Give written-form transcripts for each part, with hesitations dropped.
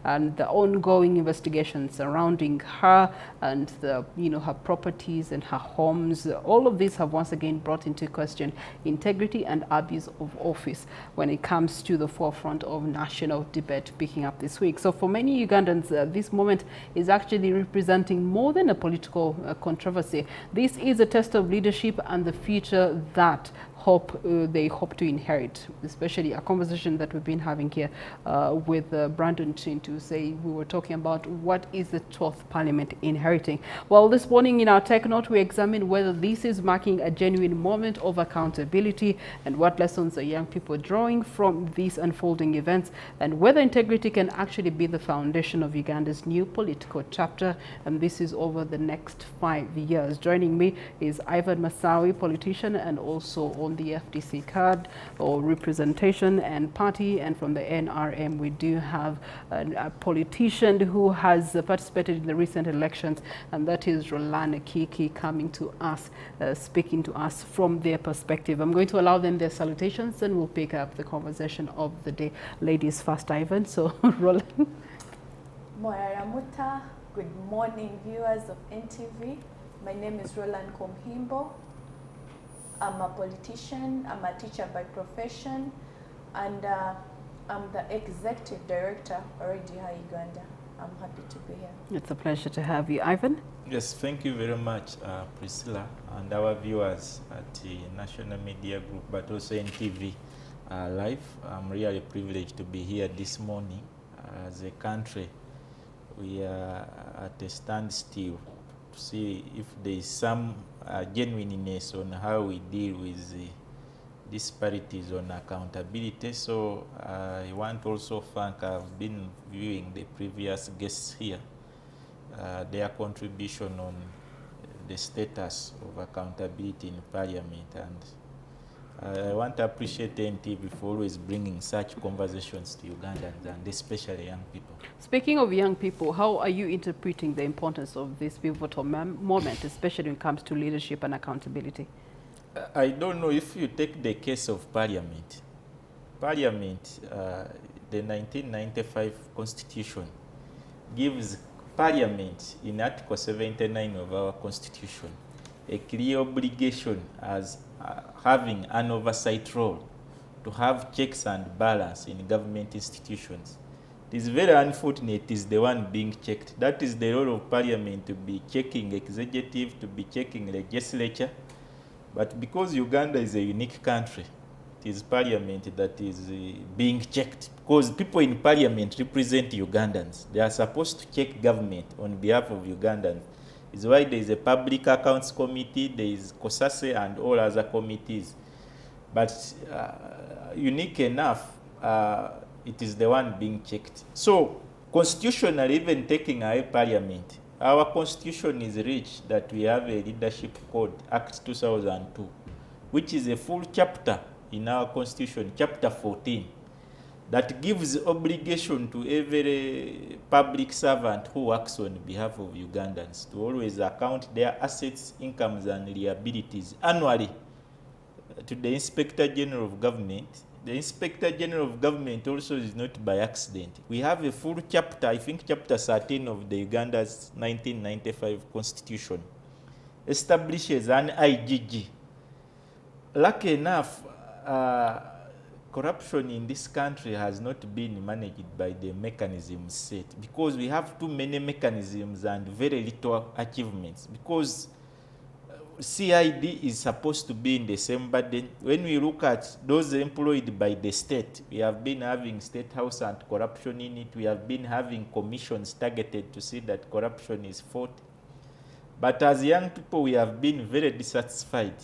and the ongoing investigations surrounding her and the, her properties and her homes. All of these have once again brought into question integrity and abuse of office when it comes to the forefront of national debate picking up this week. So for many Ugandans, this moment is actually representing more than a political controversy. This is a test of leadership and the future that they hope to inherit, especially a conversation that we've been having here with Brandon Chin to say we were talking about what is the 12th Parliament inheriting. Well, this morning in our Tech Note, we examined whether this is marking a genuine moment of accountability and what lessons are young people drawing from these unfolding events, and whether integrity can actually be the foundation of Uganda's new political chapter, and this is over the next 5 years. Joining me is Ivan Masawi, politician and also on the FDC card or representation and party, and from the NRM we do have a politician who has participated in the recent elections, and that is Roland Kiki, coming to us, speaking to us from their perspective. I'm going to allow them their salutations and we'll pick up the conversation of the day. Ladies first, Ivan. So Roland. Moyaramuta, good morning viewers of NTV. My name is Roland Komhimbo. I'm a politician, I'm a teacher by profession, and I'm the executive director already here in Uganda. I'm happy to be here. It's a pleasure to have you. Ivan? Yes, thank you very much, Priscilla, and our viewers at the National Media Group, but also NTV Live. I'm really privileged to be here this morning. As a country, we are at a standstill to see if there is some genuineness on how we deal with the disparities on accountability. So I want to also thank, I've been viewing the previous guests here, their contribution on the status of accountability in Parliament, and I want to appreciate NTV for always bringing such conversations to Ugandans and especially young people. Speaking of young people, how are you interpreting the importance of this pivotal moment, especially when it comes to leadership and accountability? I don't know if you take the case of Parliament. Parliament, the 1995 Constitution gives Parliament in Article 79 of our Constitution a clear obligation as having an oversight role to have checks and balance in government institutions. It is very unfortunate it is the one being checked. That is the role of Parliament, to be checking executive, to be checking legislature. But because Uganda is a unique country, it is Parliament that is being checked. Because people in Parliament represent Ugandans. They are supposed to check government on behalf of Ugandans. It's why there is a Public Accounts Committee, there is COSASE and all other committees. But unique enough, it is the one being checked. So, constitutionally, even taking our Parliament, our Constitution is rich that we have a Leadership Code, Act 2002, which is a full chapter in our Constitution, Chapter 14, that gives obligation to every public servant who works on behalf of Ugandans to always account their assets, incomes, and liabilities annually to the Inspector General of Government. The Inspector General of Government also is not by accident. We have a full chapter, I think Chapter 13 of the Uganda's 1995 Constitution, establishes an IGG. Lucky enough, corruption in this country has not been managed by the mechanisms set, because we have too many mechanisms and very little achievements, because CID is supposed to be in the same burden. When we look at those employed by the state, we have been having State House Anti-Corruption Unit, we have been having commissions targeted to see that corruption is fought. But as young people, we have been very dissatisfied,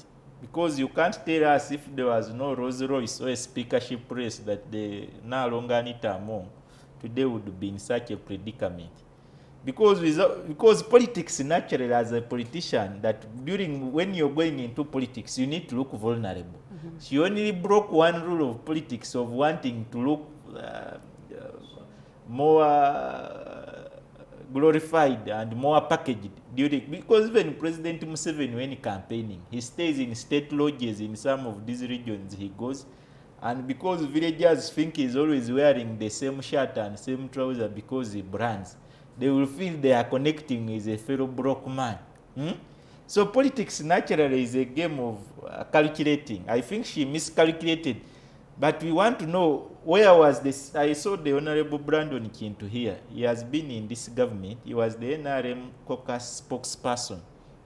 because you can't tell us if there was no Rolls Royce or a speakership race that they no longer need among, today would be in such a predicament. Because politics naturally, as a politician, that when you're going into politics, you need to look vulnerable. Mm-hmm. She only broke one rule of politics of wanting to look more glorified and more packaged because even President Museveni, when campaigning, he stays in state lodges in some of these regions he goes, And because villagers think he's always wearing the same shirt and same trouser because he brands, they will feel they are connecting with a fellow broke man. So politics naturally is a game of calculating. I think she miscalculated. But we want to know, where was this? I saw the Honorable Brandon Kintu here. He has been in this government. He was the NRM caucus spokesperson.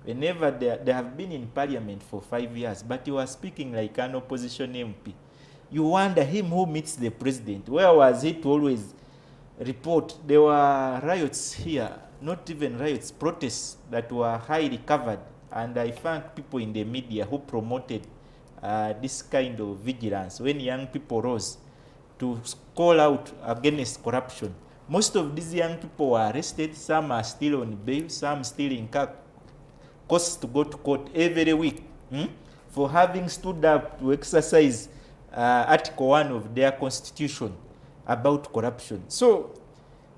Whenever they have been in parliament for 5 years, but he was speaking like an opposition MP. You wonder, him who meets the president, where was he to always report? There were riots here, not even riots, protests that were highly covered. And I thank people in the media who promoted this kind of vigilance when young people rose to call out against corruption. Most of these young people were arrested. Some are still on bail, some still in costs to go to court every week for having stood up to exercise Article 1 of their constitution about corruption. So,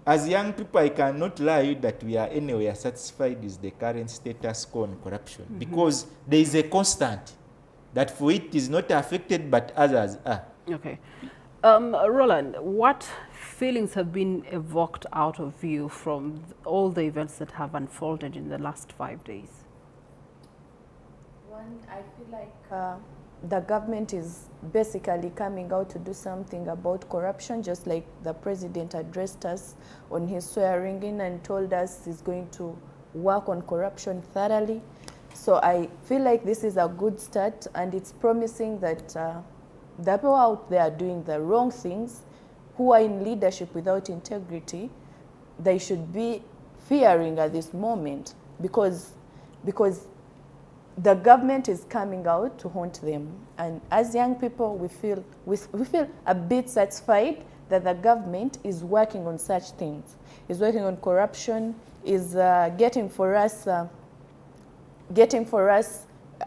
as young people, I cannot lie that we are anywhere satisfied with the current status quo on corruption, because there is a constant that for it is not affected, but others are. Okay. Roland, what feelings have been evoked out of you from all the events that have unfolded in the last 5 days? One, I feel like the government is basically coming out to do something about corruption, just like the president addressed us on his swearing in and told us he's going to work on corruption thoroughly. So I feel like this is a good start, and it's promising that the people out there doing the wrong things, who are in leadership without integrity, they should be fearing at this moment, because the government is coming out to haunt them. And as young people, we feel a bit satisfied that the government is working on such things, is working on corruption, is getting for us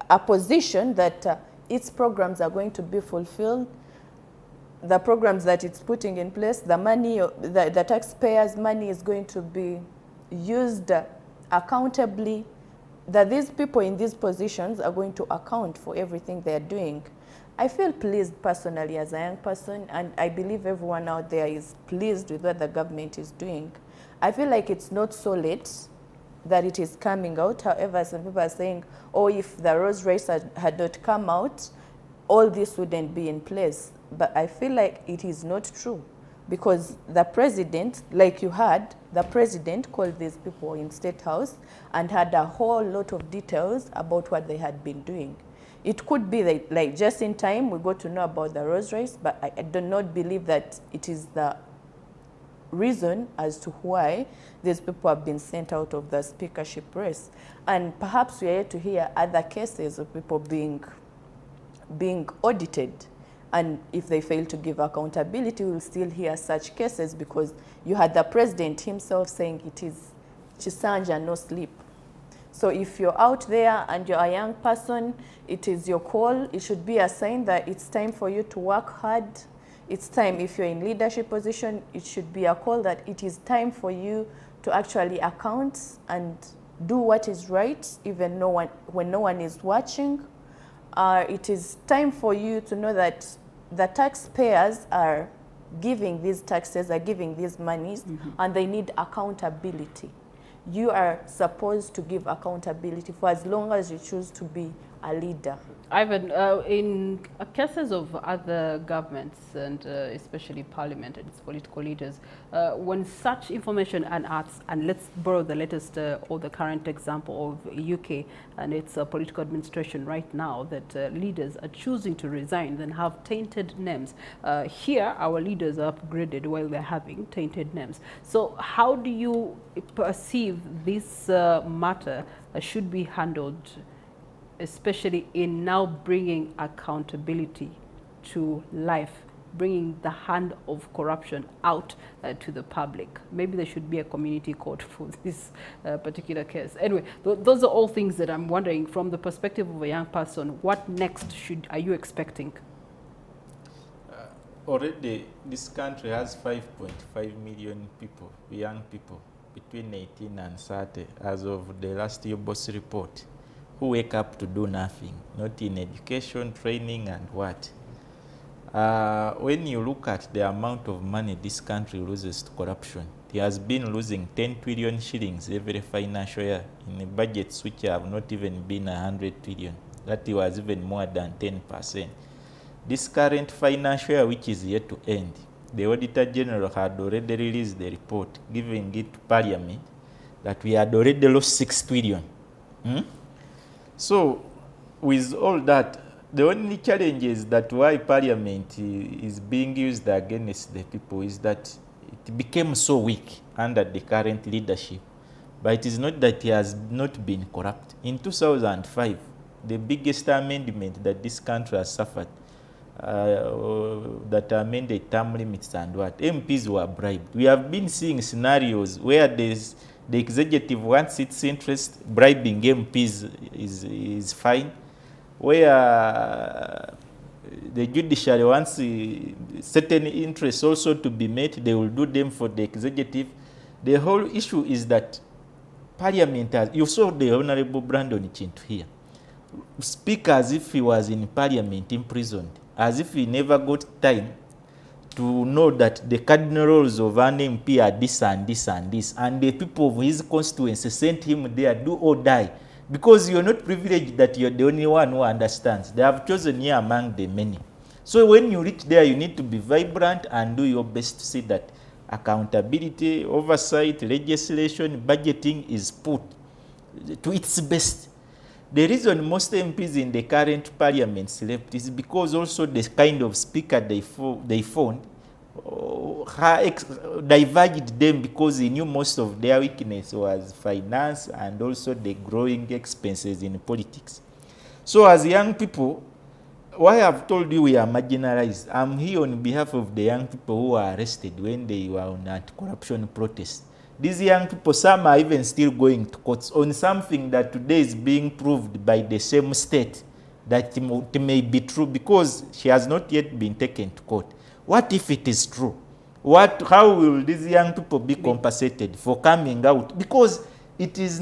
a position that its programs are going to be fulfilled. The programs that it's putting in place, the money, the taxpayers' money is going to be used accountably, that these people in these positions are going to account for everything they're doing. I feel pleased personally as a young person, and I believe everyone out there is pleased with what the government is doing. I feel like it's not so late that it is coming out. However, some people are saying, oh, if the Rose race had not come out, all this wouldn't be in place. But I feel like it is not true, because the president, like you heard, the president called these people in State House and had a whole lot of details about what they had been doing. It could be like just in time we got to know about the Rose race, but I do not believe that it is the reason as to why these people have been sent out of the speakership race. And perhaps we are yet to hear other cases of people being audited. And if they fail to give accountability, we'll still hear such cases, because you had the president himself saying it is Chisanja, no sleep. So if you're out there and you're a young person, it is your call. It should be a sign that it's time for you to work hard. It's time, if you're in leadership position, it should be a call that it is time for you to actually account and do what is right, even when no one is watching. It is time for you to know that the taxpayers are giving these taxes, are giving these monies, and they need accountability. You are supposed to give accountability for as long as you choose to be a leader. Ivan, in cases of other governments, and especially parliament and its political leaders, when such information unearths, and let's borrow the latest or the current example of UK and its political administration right now, that leaders are choosing to resign, then have tainted names. Here, our leaders are upgraded while they're having tainted names. So how do you perceive this matter should be handled, especially in now bringing accountability to life, bringing the hand of corruption out to the public? Maybe there should be a community court for this particular case. Anyway, those are all things that I'm wondering, from the perspective of a young person, what next are you expecting? Already, this country has 5.5 million people, young people, between 18 and 30, as of the last Yobos report, who wake up to do nothing, not in education, training, and what. When you look at the amount of money this country loses to corruption, it has been losing 10 trillion shillings every financial year in the budgets which have not even been 100 trillion. That was even more than 10%. This current financial year, which is yet to end, the Auditor General had already released the report giving it to Parliament that we had already lost 6 trillion. So, with all that, the only challenge is that why Parliament is being used against the people is that it became so weak under the current leadership. But it is not that it has not been corrupt. In 2005, the biggest amendment that this country has suffered, that amended term limits and what, MPs were bribed. We have been seeing scenarios where the executive wants its interest, bribing MPs is fine, where the judiciary wants certain interests also to be met, they will do them for the executive. The whole issue is that Parliament has, you saw the Honorable Brandon Chintu here, speak as if he was in Parliament imprisoned, as if he never got time to know that the cardinal roles of an MP are this and this and this, and the people of his constituency sent him there, do or die. Because you're not privileged that you're the only one who understands. They have chosen you among the many. So when you reach there, you need to be vibrant and do your best to see that accountability, oversight, legislation, budgeting is put to its best. The reason most MPs in the current parliament slept is because also the kind of speaker they found diverged them, because he knew most of their weakness was finance and also the growing expenses in politics. So as young people, why I've told you we are marginalized, I'm here on behalf of the young people who were arrested when they were on anti-corruption protests. These young people, some are even still going to courts on something that today is being proved by the same state that it may be true, because she has not yet been taken to court. What if it is true? How will these young people be compensated for coming out? Because it is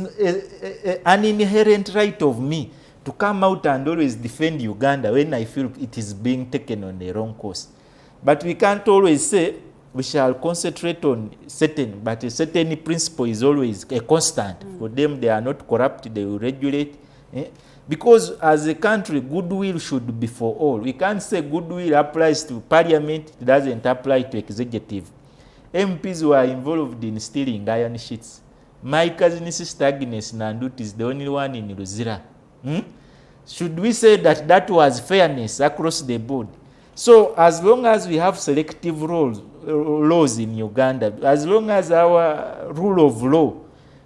an inherent right of me to come out and always defend Uganda when I feel it is being taken on the wrong course. But we can't always say we shall concentrate on certain, but a certain principle is always a constant. For them, they are not corrupt, they will regulate. Because as a country, goodwill should be for all. We can't say goodwill applies to parliament, it doesn't apply to executive. MPs were involved in stealing iron sheets. My cousin sister Agnes Nandut is the only one in Luzira. Should we say that that was fairness across the board? So as long as we have selective laws in Uganda, as long as our rule of law,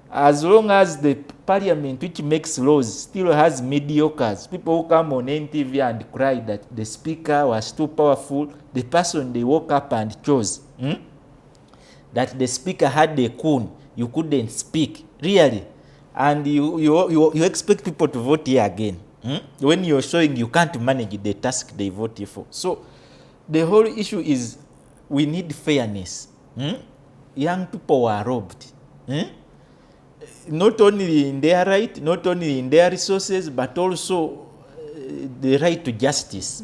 as long as the parliament which makes laws still has mediocres, people who come on NTV and cry that the speaker was too powerful, the person they woke up and chose, that the speaker had a coon, you couldn't speak, really, and you expect people to vote here again, when you're showing you can't manage the task they vote for. So the whole issue is we need fairness. Young people were robbed. Not only in their right, not only in their resources, but also the right to justice.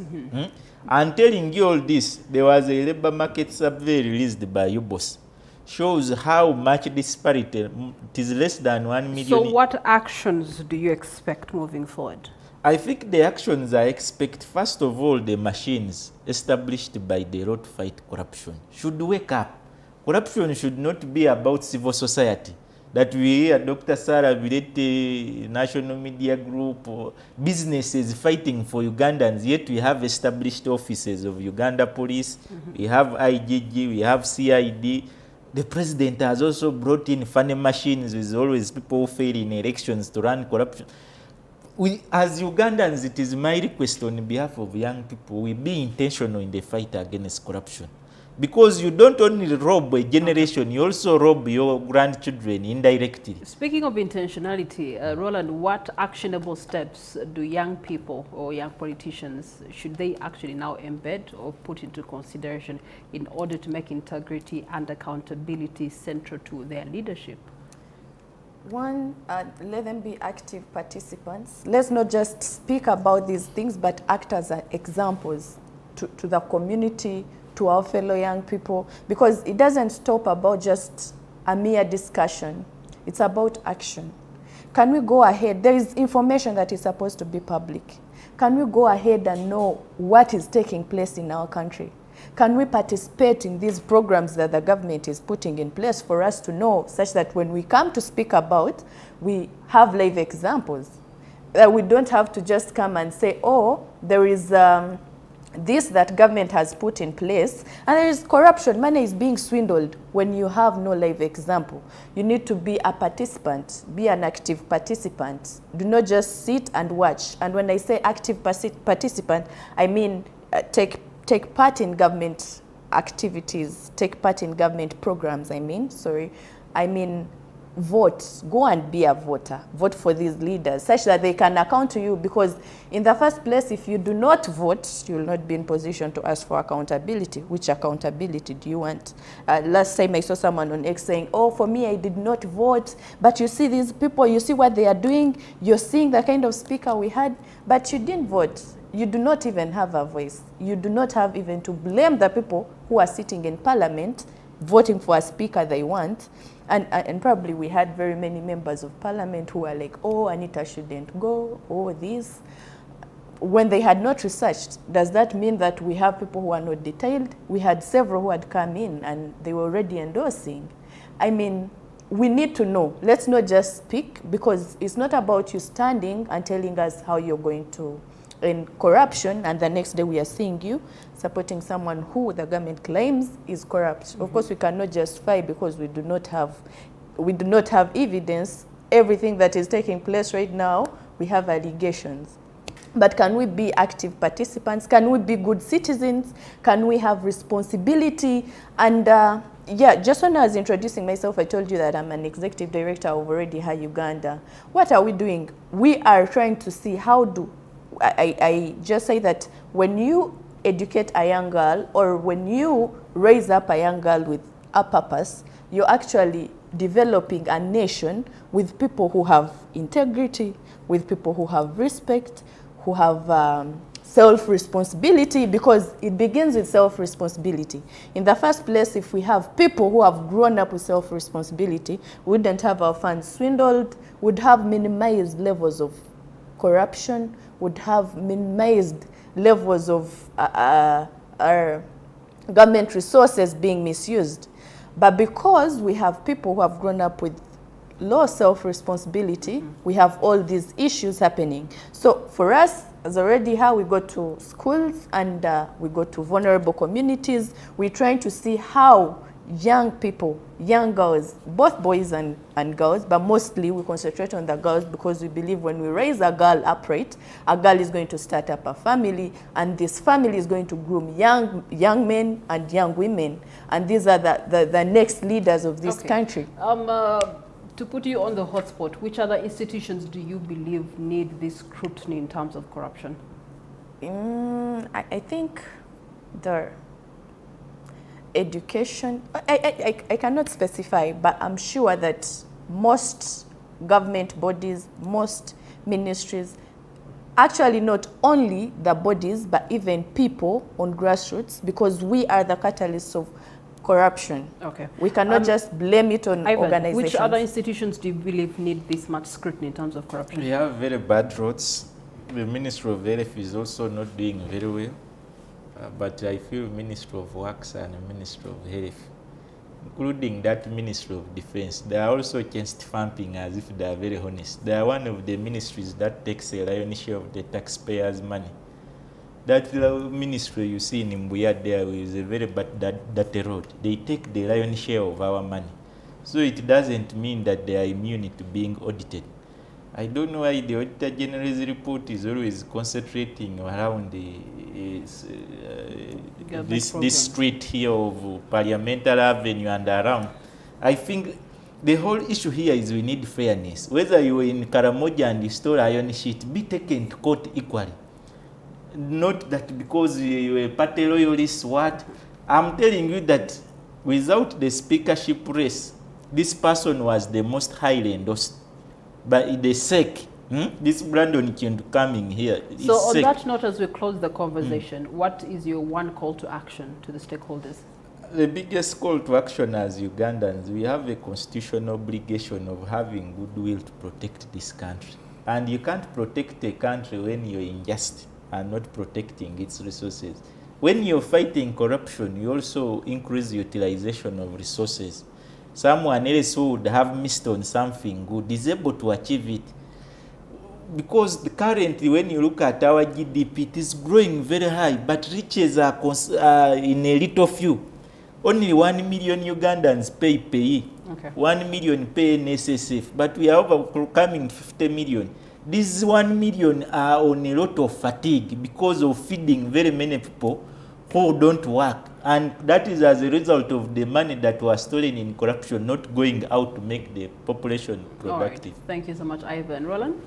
I'm telling you all this, there was a labor market survey released by UBOS. Shows how much disparity, it is less than 1 million. So what actions do you expect moving forward? I think the actions I expect, first of all, the machines established by the law to fight corruption should wake up. Corruption should not be about civil society. That we hear Dr. Sarah Virete, National Media Group, businesses fighting for Ugandans, yet we have established offices of Uganda Police, we have IGG, we have CID. The president has also brought in funny machines with always people who fail in elections to run corruption. As Ugandans, it is my request on behalf of young people, we be intentional in the fight against corruption. Because you don't only rob a generation, you also rob your grandchildren indirectly. Speaking of intentionality, Roland, what actionable steps do young people or young politicians, should they actually now embed or put into consideration in order to make integrity and accountability central to their leadership? One, let them be active participants. Let's not just speak about these things, but act as examples. to the community, to our fellow young people, because it doesn't stop about just a mere discussion. It's about action. Can we go ahead? There is information that is supposed to be public. Can we go ahead and know what is taking place in our country? Can we participate in these programs that the government is putting in place for us to know, such that when we come to speak about, we have live examples? That we don't have to just come and say, oh, there is this that government has put in place, and there is corruption, money is being swindled, when you have no live example. You need to be a participant, be an active participant. Do not just sit and watch. And when I say active participant, I mean take part in government activities, take part in government programs, I mean vote, go and be a voter, vote for these leaders such that they can account to you, because in the first place, if you do not vote, you will not be in position to ask for accountability. Which accountability do you want? Last time I saw someone on X saying, oh, for me, I did not vote, but you see these people, you see what they are doing, you're seeing the kind of speaker we had, but you didn't vote. You do not even have a voice. You do not have even to blame the people who are sitting in parliament voting for a speaker they want. And probably we had very many members of parliament who were like, oh, Anita shouldn't go, oh, this. When they had not researched, does that mean that we have people who are not detailed? We had several who had come in and they were already endorsing. I mean, we need to know. Let's not just speak, because it's not about you standing and telling us how you're going to end corruption, and the next day we are seeing you supporting someone who the government claims is corrupt. Mm-hmm. Of course, we cannot justify, because we do not have evidence. Everything that is taking place right now, we have allegations. But can we be active participants? Can we be good citizens? Can we have responsibility? And yeah, just when I was introducing myself, I told you that I'm an executive director of Already High Uganda. What are we doing? We are trying to see how do I just say that when you educate a young girl, or when you raise up a young girl with a purpose, you're actually developing a nation with people who have integrity, with people who have respect, who have self-responsibility, because it begins with self-responsibility. In the first place, if we have people who have grown up with self-responsibility, we wouldn't have our funds swindled, would have minimized levels of corruption, would have minimized levels of our government resources being misused. But because we have people who have grown up with low self-responsibility, we have all these issues happening. So for us, as already how we go to schools and we go to vulnerable communities, we're trying to see how young people, young girls, both boys and girls, but mostly we concentrate on the girls, because we believe when we raise a girl upright, a girl is going to start up a family, and this family is going to groom young men and young women, and these are the next leaders of this country. To put you on the hotspot, which other institutions do you believe need this scrutiny in terms of corruption? I think the education, I cannot specify, but I'm sure that most government bodies, most ministries, actually not only the bodies, but even people on grassroots, because we are the catalysts of corruption. Okay. We cannot just blame it on organizations. Which other institutions do you believe need this much scrutiny in terms of corruption? We have very bad roads. The Ministry of Health is also not doing very well. But I feel Ministry of Works and Ministry of Health, including that Ministry of Defense, they are also against pumping as if they are very honest. They are one of the ministries that takes a lion's share of the taxpayers' money. That ministry you see in Mbuya there is a very bad dirty road. They take the lion's share of our money. So it doesn't mean that they are immune to being audited. I don't know why the Auditor General's report is always concentrating around this street here of Parliamentary Avenue and around. I think the whole issue here is we need fairness. Whether you are in Karamoja and you store iron sheet, be taken to court equally. Not that because you are a party loyalist, what? I'm telling you that without the speakership race, this person was the most highly endorsed. But in the sake This Brandon Kindu coming here. So on that note, as we close the conversation, what is your one call to action to the stakeholders? The biggest call to action as Ugandans, we have a constitutional obligation of having goodwill to protect this country. And you can't protect a country when you're unjust and not protecting its resources. When you're fighting corruption, you also increase utilization of resources. Someone else who would have missed on something good is able to achieve it. Because currently, when you look at our GDP, it is growing very high, but riches are in a little few. Only 1 million Ugandans pay PAYE. Okay. 1 million pay NSSF, but we are overcoming 50 million. These 1 million are on a lot of fatigue because of feeding very many people who don't work. And that is as a result of the money that was stolen in corruption not going out to make the population productive. All right. Thank you so much, Ivan. Roland?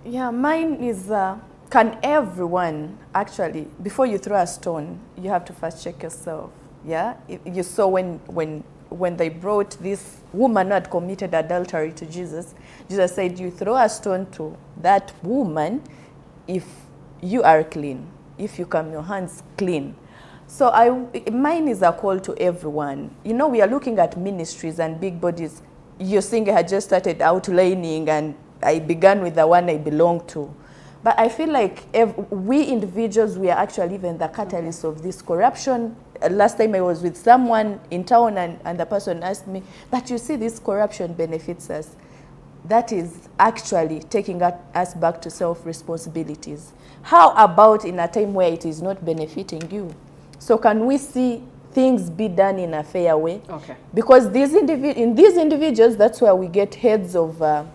Yeah, mine is, can everyone, actually, before you throw a stone, you have to first check yourself. Yeah, you saw when they brought this woman who had committed adultery to Jesus, Jesus said, you throw a stone to that woman if you are clean, if you come your hands clean. So mine is a call to everyone. You know, we are looking at ministries and big bodies. Your singer had just started outlining, and I began with the one I belong to. But I feel like we individuals, we are actually even the catalyst of this corruption. Last time I was with someone in town, and the person asked me, but you see, this corruption benefits us. That is actually taking us back to self-responsibilities. How about in a time where it is not benefiting you? So can we see things be done in a fair way? Okay. Because in these individuals, that's where we get heads of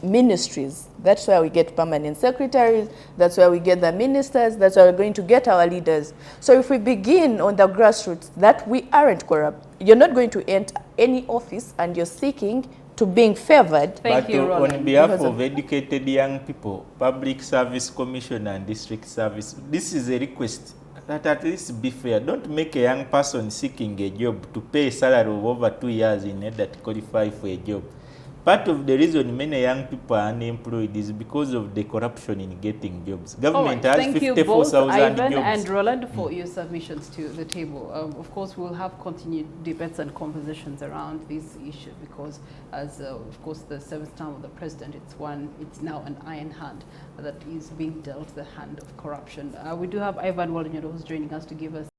ministries. That's where we get permanent secretaries. That's where we get the ministers. That's where we're going to get our leaders. So if we begin on the grassroots that we aren't corrupt, you're not going to enter any office and you're seeking to being favored. Thank you, Roland. On behalf of educated young people, Public Service Commission and District Service, this is a request that at least be fair. Don't make a young person seeking a job to pay a salary of over 2 years in order to qualify for a job. Part of the reason many young people are unemployed is because of the corruption in getting jobs. Government has 54,000 jobs. Thank you both, Ivan and Roland, for your submissions to the table. Of course, we'll have continued debates and conversations around this issue because, as of course, the 7th term of the president, it's now an iron hand that is being dealt the hand of corruption. We do have Ivan Walunyado who's joining us to give us